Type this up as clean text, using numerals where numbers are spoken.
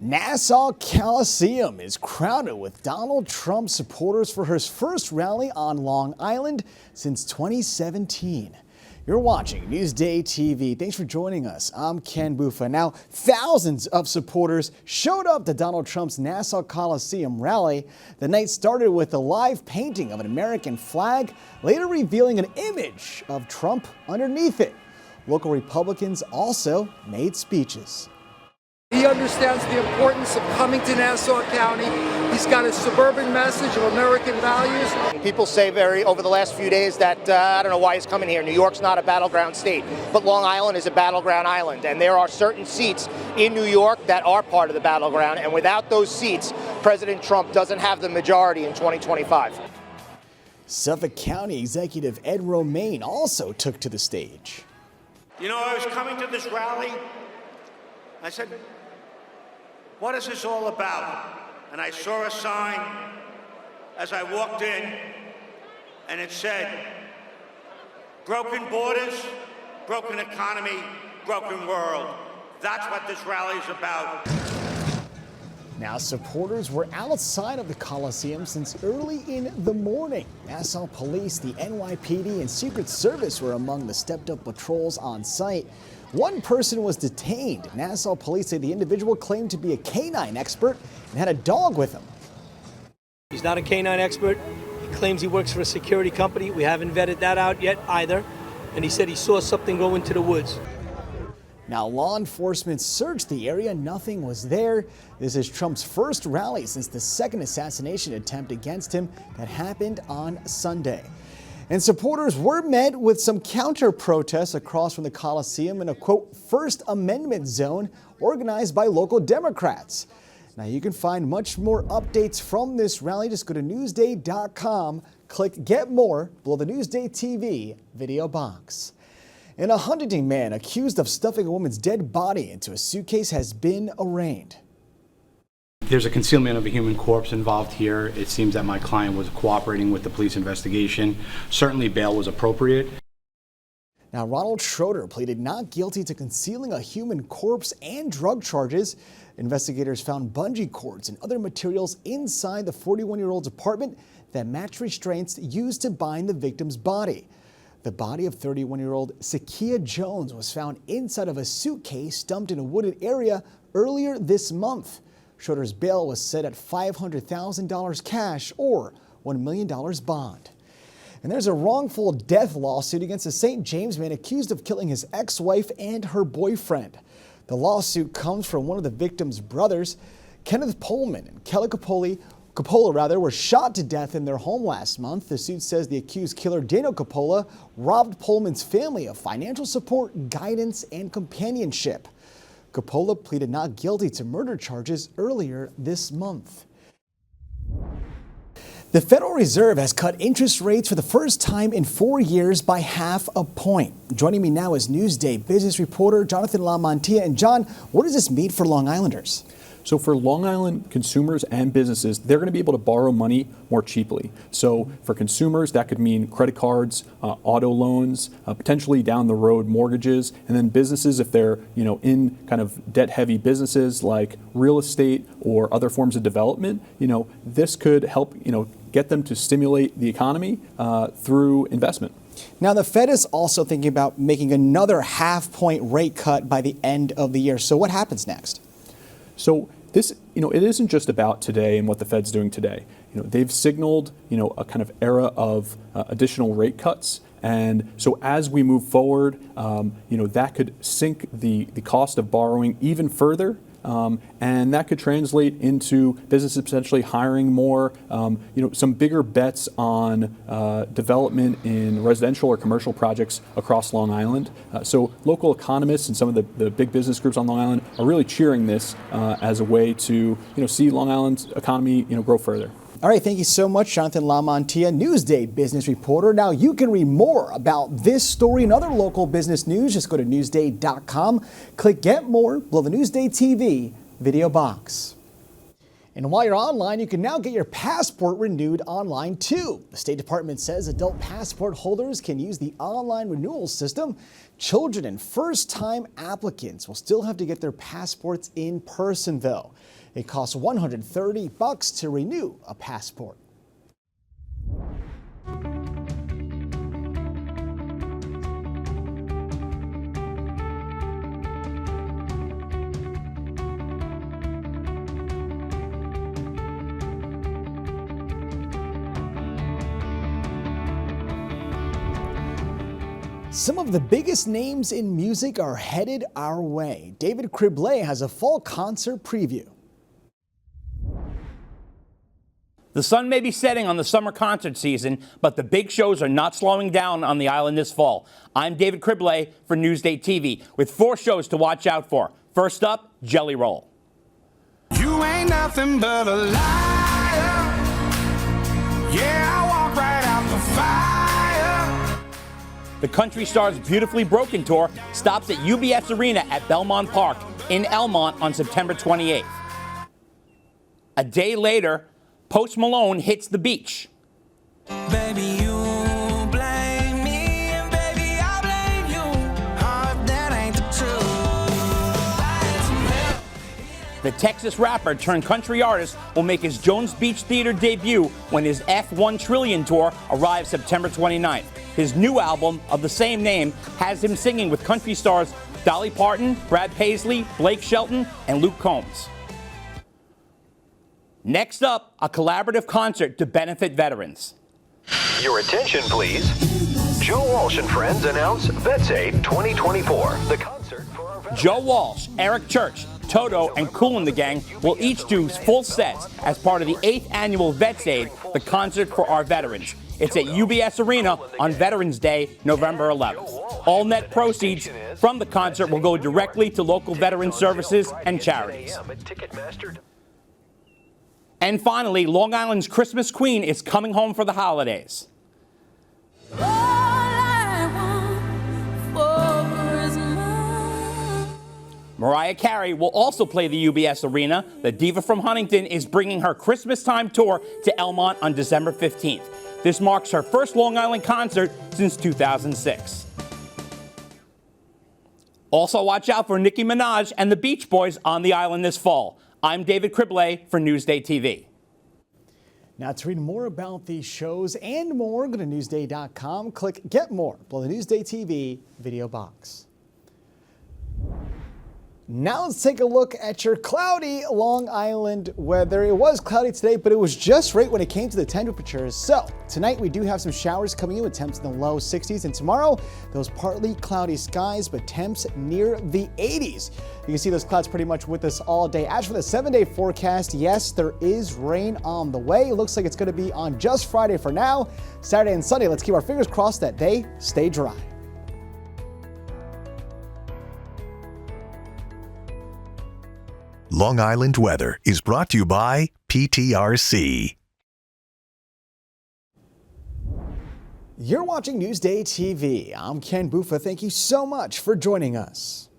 Nassau Coliseum is crowded with Donald Trump supporters for his first rally on Long Island since 2017. You're watching Newsday TV. Thanks for joining us. I'm Ken Bufa. Now, thousands of supporters showed up to Donald Trump's Nassau Coliseum rally. The night started with a live painting of an American flag, later revealing an image of Trump underneath it. Local Republicans also made speeches. He understands the importance of coming to Nassau County. He's got a suburban message of American values. People say over the last few days that I don't know why he's coming here. New York's not a battleground state, but Long Island is a battleground island. And there are certain seats in New York that are part of the battleground. And without those seats, President Trump doesn't have the majority in 2025. Suffolk County Executive Ed Romaine also took to the stage. You know, I was coming to this rally. I said, what is this all about? And I saw a sign as I walked in, and it said, broken borders, broken economy, broken world. That's what this rally is about. Now, supporters were outside of the Coliseum since early in the morning. Nassau Police, the NYPD, and Secret Service were among the stepped-up patrols on site. One person was detained. Nassau Police say the individual claimed to be a canine expert and had a dog with him. He's not a canine expert. He claims he works for a security company. We haven't vetted that out yet either. And he said he saw something go into the woods. Now, law enforcement searched the area. Nothing was there. This is Trump's first rally since the second assassination attempt against him that happened on Sunday. And supporters were met with some counter-protests across from the Coliseum in a, quote, First Amendment zone organized by local Democrats. Now, you can find much more updates from this rally. Just go to Newsday.com, click Get More below the Newsday TV video box. And a Huntington man accused of stuffing a woman's dead body into a suitcase has been arraigned. There's a concealment of a human corpse involved here. It seems that my client was cooperating with the police investigation. Certainly bail was appropriate. Now, Ronald Schroeder pleaded not guilty to concealing a human corpse and drug charges. Investigators found bungee cords and other materials inside the 41-year-old's apartment that matched restraints used to bind the victim's body. The body of 31-year-old Sakia Jones was found inside of a suitcase dumped in a wooded area earlier this month. Schroeder's bail was set at $500,000 cash or $1 million bond. And there's a wrongful death lawsuit against a St. James man accused of killing his ex-wife and her boyfriend. The lawsuit comes from one of the victim's brothers. Kenneth Pullman and Kelly Coppola were shot to death in their home last month. The suit says the accused killer, Daniel Coppola, robbed Pullman's family of financial support, guidance, and companionship. Coppola pleaded not guilty to murder charges earlier this month. The Federal Reserve has cut interest rates for the first time in 4 years by half a point. Joining me now is Newsday business reporter Jonathan LaMantia. And John, what does this mean for Long Islanders? So for Long Island consumers and businesses, they're going to be able to borrow money more cheaply. So for consumers, that could mean credit cards, auto loans, potentially down the road mortgages, and then businesses, if they're in kind of debt-heavy businesses like real estate or other forms of development, this could help get them to stimulate the economy through investment. Now, the Fed is also thinking about making another half-point rate cut by the end of the year. So what happens next? So this, it isn't just about today and what the Fed's doing today. They've signaled, a kind of era of additional rate cuts. And so as we move forward, that could sink the cost of borrowing even further. And that could translate into businesses potentially hiring more, some bigger bets on development in residential or commercial projects across Long Island. So local economists and some of the big business groups on Long Island are really cheering this as a way to see Long Island's economy grow further. All right, thank you so much, Jonathan LaMantia, Newsday business reporter. Now, you can read more about this story and other local business news. Just go to Newsday.com, click Get More below the Newsday TV video box. And while you're online, you can now get your passport renewed online too. The State Department says adult passport holders can use the online renewal system. Children and first-time applicants will still have to get their passports in person though. It costs $130 to renew a passport. Some of the biggest names in music are headed our way. David Criblet has a fall concert preview. The sun may be setting on the summer concert season, but the big shows are not slowing down on the island this fall. I'm David Criblet for NewsdayTV with 4 shows to watch out for. First up, Jelly Roll. You ain't nothing but a liar. Yeah, I walk right out the fire. The Country Stars Beautifully Broken Tour stops at UBS Arena at Belmont Park in Elmont on September 28th. A day later, Post Malone hits the beach. Baby, you blame me, and baby, I blame you. Oh, that ain't the truth. The Texas rapper turned country artist will make his Jones Beach Theater debut when his F1 Trillion Tour arrives September 29th. His new album of the same name has him singing with country stars Dolly Parton, Brad Paisley, Blake Shelton, and Luke Combs. Next up, a collaborative concert to benefit veterans. Your attention, please. Joe Walsh and friends announce Vets Aid 2024. The concert for our veterans. Joe Walsh, Eric Church, Toto, and Kool and the Gang will each do full sets as part of the 8th annual Vets Aid, the concert for our veterans. It's at UBS Arena on Veterans Day, November 11th. All net proceeds from the concert will go directly to local veteran services and charities. And finally, Long Island's Christmas Queen is coming home for the holidays. Mariah Carey will also play the UBS Arena. The diva from Huntington is bringing her Christmas time tour to Elmont on December 15th. This marks her first Long Island concert since 2006. Also watch out for Nicki Minaj and the Beach Boys on the island this fall. I'm David Criblet for NewsdayTV. Now to read more about these shows and more, go to Newsday.com, click Get More below the NewsdayTV video box. Now let's take a look at your cloudy Long Island weather. It was cloudy today, but it was just right when it came to the temperatures. So tonight we do have some showers coming in with temps in the low 60s. And tomorrow, those partly cloudy skies, but temps near the 80s. You can see those clouds pretty much with us all day. As for the 7-day forecast, yes, there is rain on the way. It looks like it's going to be on just Friday for now. Saturday and Sunday, let's keep our fingers crossed that they stay dry. Long Island weather is brought to you by PTRC. You're watching Newsday TV. I'm Ken Buffa. Thank you so much for joining us.